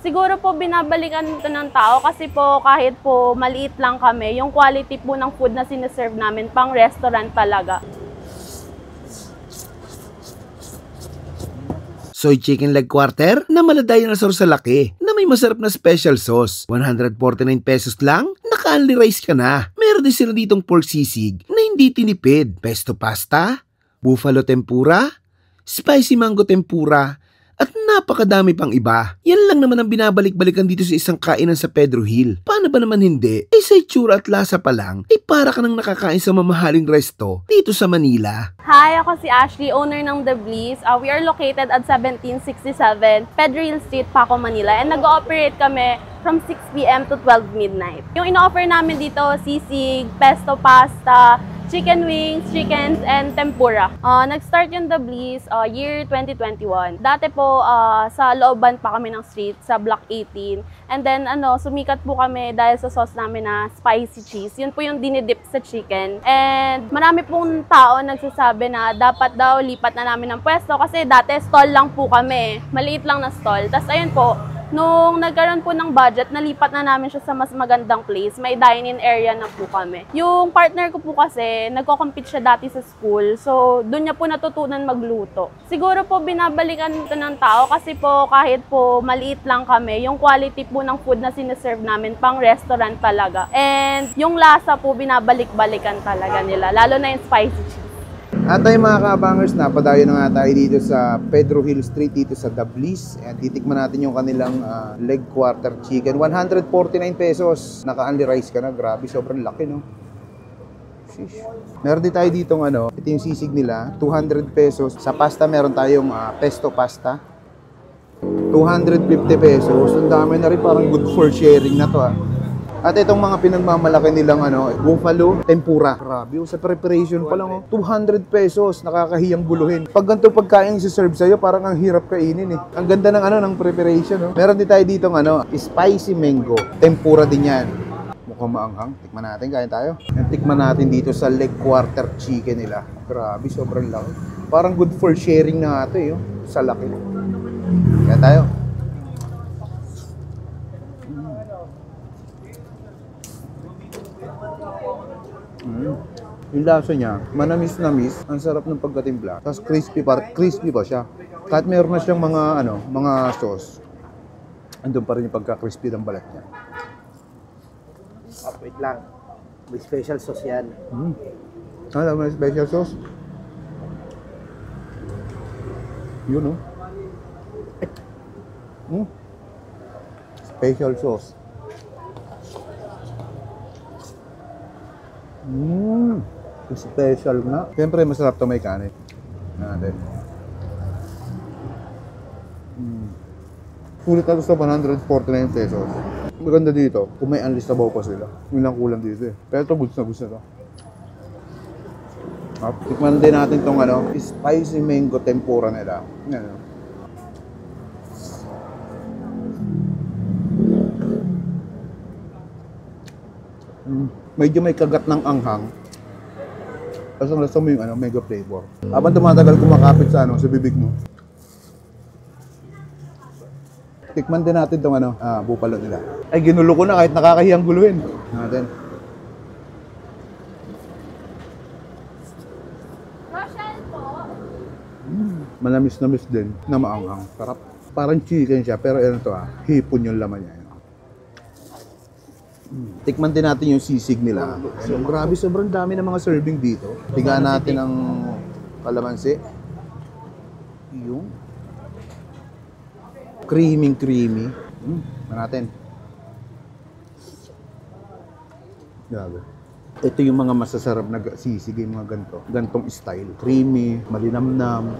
Siguro po binabalikan ito ng tao kasi po kahit po maliit lang kami, yung quality po ng food na sinaserve namin pang restaurant talaga. Soy chicken leg quarter na maladay na sa laki na may masarap na special sauce. 149 pesos lang, naka-only rice ka na. Meron din sila ditong pork sisig na hindi tinipid. Pesto pasta, buffalo tempura, spicy mango tempura, at napakadami pang iba. Yan lang naman ang binabalik-balikan dito sa isang kainan sa Pedro Hill. Paano ba naman hindi? Sa itsura at lasa pa lang, para ka nang nakakain sa mamahaling resto dito sa Manila. Hi, ako si Ashley, owner ng The Bliss. We are located at 1767 Pedro Hill Street, Paco, Manila. And nag-ooperate kami from 6 p.m. to 12 midnight. Yung ino-offer namin dito, sisig, pesto pasta, chicken wings, chickens, and tempura. Nag-start yung The Bliss year 2021. Dati po sa looban pa kami ng street, sa Block 18. And then sumikat po kami dahil sa sauce namin na spicy cheese. Yun po yung dinidip sa chicken. And marami pong tao nagsasabi na dapat daw lipat na namin ng pwesto kasi dati stall lang po kami. Maliit lang na stall. Tapos ayun po, nung nagkaroon po ng budget, nalipat na namin siya sa mas magandang place. May dine-in area na po kami. Yung partner ko po kasi, nagko-compete siya dati sa school. So, doon niya po natutunan magluto. Siguro po binabalikan ito ng tao kasi po kahit po maliit lang kami, yung quality po ng food na sinaserve namin pang restaurant talaga. And yung lasa po binabalik-balikan talaga nila, lalo na yung spicy cheese. At tayo mga kabangers, napadayo na nga tayo dito sa Pedro Hill Street, dito sa The Bliss. And titikman natin yung kanilang leg quarter chicken. 149 pesos. Naka-only rice ka na. Grabe, sobrang laki, no? Sheesh. Meron din tayo dito ito yung sisig nila, 200 pesos. Sa pasta meron tayong pesto pasta, 250 pesos. Ang dami na rin, parang good for sharing na to. At itong mga pinagmamalaki nilang buffalo tempura. Grabe, sa preparation pa lang 200 pesos, nakakahiyang buluhin. Pag ganito pagkain si-serve sa'yo, parang ang hirap kainin eh. Ang ganda ng ng preparation, no? Meron din tayo dito spicy mango. Tempura din yan. Mukhang maanghang. Tikman natin, kaya tayo. Tikman natin dito sa leg quarter chicken nila. Grabe, sobrang laki. Parang good for sharing na ito eh, sa laki. Kaya tayo. Yung lasa niya, manamis-namis, ang sarap ng pagkatimpla. Tapos crispy pa siya. Kahit meron na siyang mga sauce, andun pa rin yung pagka-crispy ng balat niya. Wait lang. May special sauce yan. Alam mo yung special sauce? Yun, special sauce. Special na. Siyempre, masarap to may kanin. Natin. Sulit na to sa 149 pesos. Maganda dito, kung may unleashed sabaw pa sila. Yun lang kulang dito eh. Pero ito, gusto na to. Tikman din natin tong spicy mango tempura nila. Yan. Medyo may kagat ng anghang. Tapos ang lasa mo yung mega flavor. Habang tumatagal kumakapit sa sa bibig mo. Tikman din natin itong buffalo nila. Ay, ginulo ko na kahit nakakahiyang guluhin. Natin. Rochelle po. Manamis-namis din na maanghang. Sarap. Parang chicken siya, pero hipon yung laman niya. Tikman din natin yung sisig nila. Grabe, sobrang dami ng mga serving dito. Tigaan natin ang kalamansi. Yung creamy. Natin. Grabe. Ito yung mga masasarap na sisig, yung mga gantong style. Creamy, malinamnam,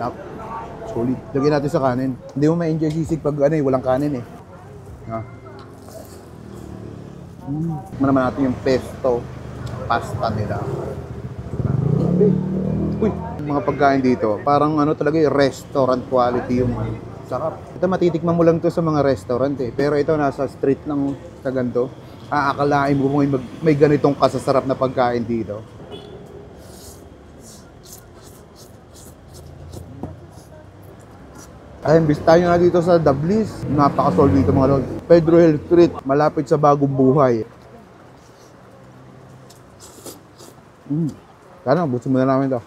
solid. Lagyan natin sa kanin. Hindi mo ma-enjoy sisig pag walang kanin eh. Naman natin yung pesto pasta nila. Uy, mga pagkain dito, parang talaga yung restaurant quality yung sarap. Ito matitikman mo lang to sa mga restaurant eh. Pero ito nasa street lang sa ganito. Aakalain mo may ganitong kasasarap na pagkain dito. Ayun, tayo na dito sa The Bliss. Napaka-solve dito mga lord. Pedro Hill Street, malapit sa Bagong Buhay. Sana, gusto mo na namin to.